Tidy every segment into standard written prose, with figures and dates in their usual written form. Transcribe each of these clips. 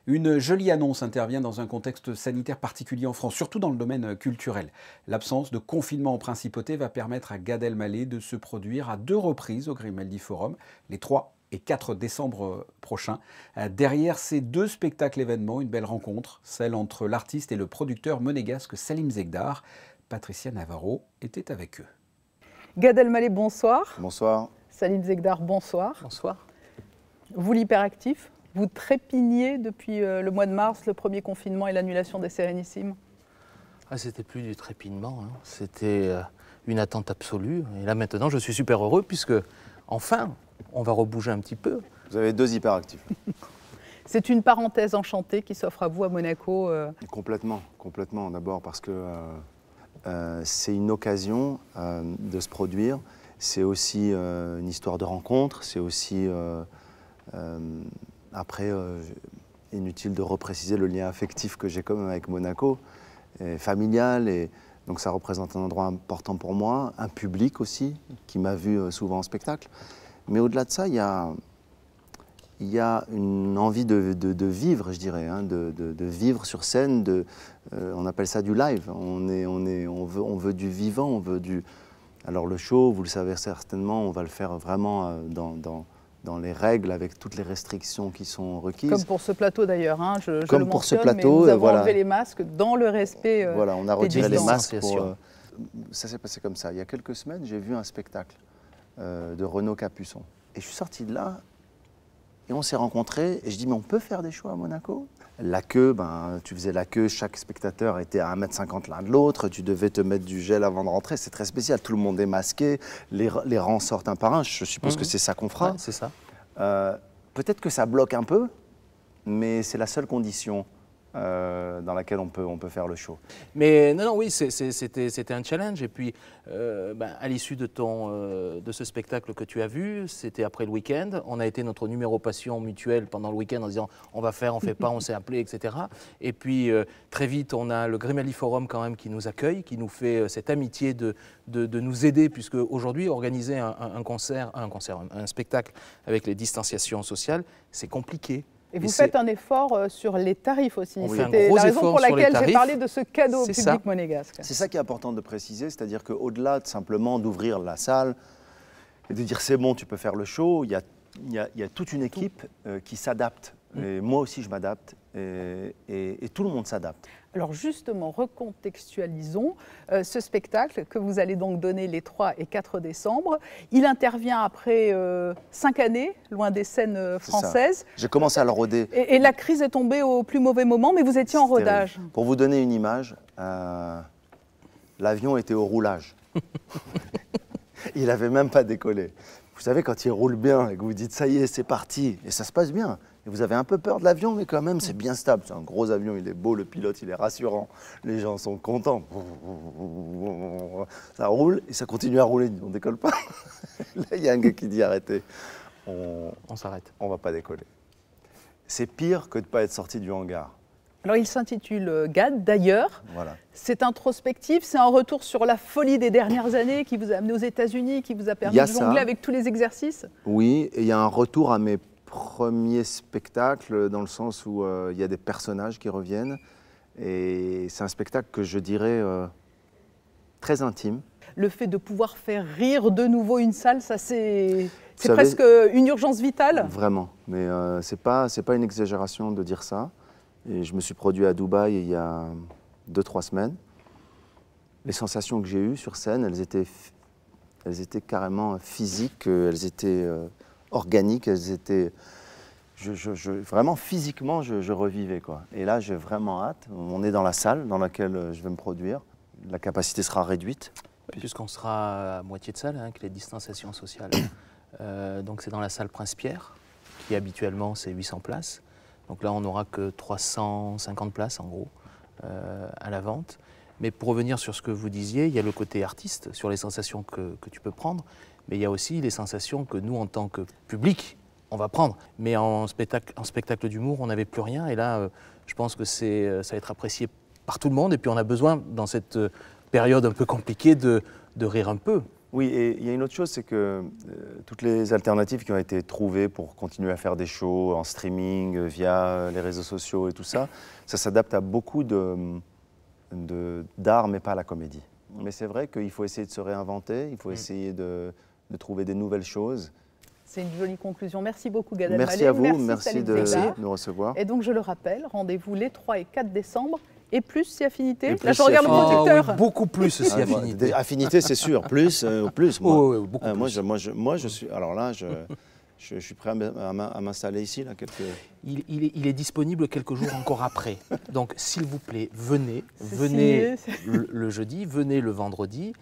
Une jolie annonce intervient dans un contexte sanitaire particulier en France, surtout dans le domaine culturel. L'absence de confinement en principauté va permettre à Gad Elmaleh de se produire à 2 reprises au Grimaldi Forum, les 3 et 4 décembre prochains. Derrière ces 2 spectacles événements, une belle rencontre, celle entre l'artiste et le producteur monégasque Salim Zegdar. Patricia Navarro était avec eux. Gad Elmaleh, bonsoir. Bonsoir. Salim Zegdar, bonsoir. Bonsoir. Vous l'hyperactif, vous trépigniez depuis le mois de mars, le premier confinement et l'annulation des Sérénissimes. C'était plus du trépignement, hein. C'était une attente absolue. Et là maintenant, je suis super heureux puisque, enfin, on va rebouger un petit peu. Vous avez 2 hyperactifs. C'est une parenthèse enchantée qui s'offre à vous à Monaco. Complètement, complètement. D'abord parce que c'est une occasion de se produire. C'est aussi une histoire de rencontre. C'est aussi, après, inutile de repréciser le lien affectif que j'ai quand même avec Monaco, et familial. Et donc ça représente un endroit important pour moi, un public aussi, qui m'a vu souvent en spectacle. Mais au-delà de ça, il y a une envie de vivre, je dirais, hein, de vivre sur scène. On appelle ça du live. On veut du vivant, on veut du... Alors le show, vous le savez certainement, on va le faire vraiment dans les règles, avec toutes les restrictions qui sont requises. Comme pour ce plateau d'ailleurs, hein, je Comme le pour ce mentionne, plateau, mais nous avons voilà. enlevé les masques dans le respect Voilà, on a des retiré les distances. masques pour... Ça s'est passé comme ça. Il y a quelques semaines, j'ai vu un spectacle de Renaud Capuçon. Et je suis sorti de là, et on s'est rencontrés, et je dis, mais on peut faire des shows à Monaco? La queue, tu faisais la queue, chaque spectateur était à 1,50 m l'un de l'autre, tu devais te mettre du gel avant de rentrer, c'est très spécial, tout le monde est masqué, les rangs sortent un par un, je suppose que c'est ça qu'on fera. Ouais, c'est ça. Peut-être que ça bloque un peu, mais c'est la seule condition dans laquelle on peut faire le show. Mais non, oui, c'était un challenge. Et puis, à l'issue de ce spectacle que tu as vu, c'était après le week-end. On a été notre numéro passion mutuel pendant le week-end en disant on va faire, on fait pas, on s'est appelé, etc. Et puis, très vite, on a le Grimaldi Forum quand même qui nous accueille, qui nous fait cette amitié de nous aider, puisque aujourd'hui, organiser un spectacle avec les distanciations sociales, c'est compliqué. Et vous faites un effort sur les tarifs aussi. On fait un C'était gros la raison effort pour sur les laquelle j'ai tarifs. parlé de ce cadeau au C'est public ça. monégasque. C'est ça qui est important de préciser, c'est-à-dire qu'au-delà de simplement d'ouvrir la salle et de dire c'est bon, tu peux faire le show, il y a toute une équipe qui s'adapte. Et moi aussi, je m'adapte et tout le monde s'adapte. Alors justement, recontextualisons ce spectacle que vous allez donc donner les 3 et 4 décembre. Il intervient après 5 années, loin des scènes françaises. J'ai commencé à le roder. Et la crise est tombée au plus mauvais moment, mais vous étiez en rodage. Terrible. Pour vous donner une image, l'avion était au roulage. Il n'avait même pas décollé. Vous savez, quand il roule bien et que vous dites ça y est, c'est parti, et ça se passe bien. Et vous avez un peu peur de l'avion, mais quand même, c'est bien stable. C'est un gros avion, il est beau, le pilote, il est rassurant. Les gens sont contents. Ça roule et ça continue à rouler. On ne décolle pas. Là, il y a un gars qui dit arrêtez. On s'arrête. On ne va pas décoller. C'est pire que de ne pas être sorti du hangar. Alors il s'intitule Gad, d'ailleurs. Voilà. C'est introspectif, c'est un retour sur la folie des dernières années qui vous a amené aux États-Unis, qui vous a permis de jongler avec tous les exercices. Oui, et il y a un retour à mes premiers spectacles, dans le sens où il y a des personnages qui reviennent. Et c'est un spectacle que je dirais très intime. Le fait de pouvoir faire rire de nouveau une salle, ça c'est presque une urgence vitale. Vraiment, mais c'est pas une exagération de dire ça. Et je me suis produit à Dubaï il y a 2-3 semaines. Les sensations que j'ai eues sur scène, elles étaient carrément physiques, elles étaient organiques, elles étaient... vraiment, physiquement, je revivais, quoi. Et là, j'ai vraiment hâte. On est dans la salle dans laquelle je vais me produire. La capacité sera réduite. Puisqu'on sera à moitié de salle, hein, avec les distanciations sociales. Donc c'est dans la salle Prince-Pierre, qui habituellement c'est 800 places. Donc là, on n'aura que 350 places, en gros, à la vente. Mais pour revenir sur ce que vous disiez, il y a le côté artiste, sur les sensations que tu peux prendre, mais il y a aussi les sensations que nous, en tant que public, on va prendre. Mais en spectacle d'humour, on n'avait plus rien. Et là, je pense que ça va être apprécié par tout le monde. Et puis, on a besoin, dans cette période un peu compliquée, de rire un peu. Oui, et il y a une autre chose, c'est que toutes les alternatives qui ont été trouvées pour continuer à faire des shows en streaming, via les réseaux sociaux et tout ça, ça s'adapte à beaucoup d'art, mais pas à la comédie. Mais c'est vrai qu'il faut essayer de se réinventer, il faut essayer de trouver des nouvelles choses. C'est une jolie conclusion. Merci beaucoup, Gad Elmaleh. Merci à vous, merci merci de nous recevoir. Et donc, je le rappelle, rendez-vous les 3 et 4 décembre. Et plus si affinité. Et plus Là, je si regarde le affinité. producteur. Oui, beaucoup plus si affinité. Affinité, c'est sûr. Plus, plus. Moi, Oh, oui, beaucoup plus. Moi, je suis. Alors là, je suis prêt à m'installer ici. Là, Il est disponible quelques jours encore après. Donc, s'il vous plaît, venez signé. le jeudi, venez le vendredi,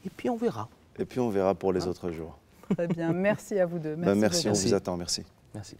et puis on verra. Et puis on verra pour les autres jours. Très bien. Merci à vous deux. Merci, beaucoup. on vous attend. Merci. Merci.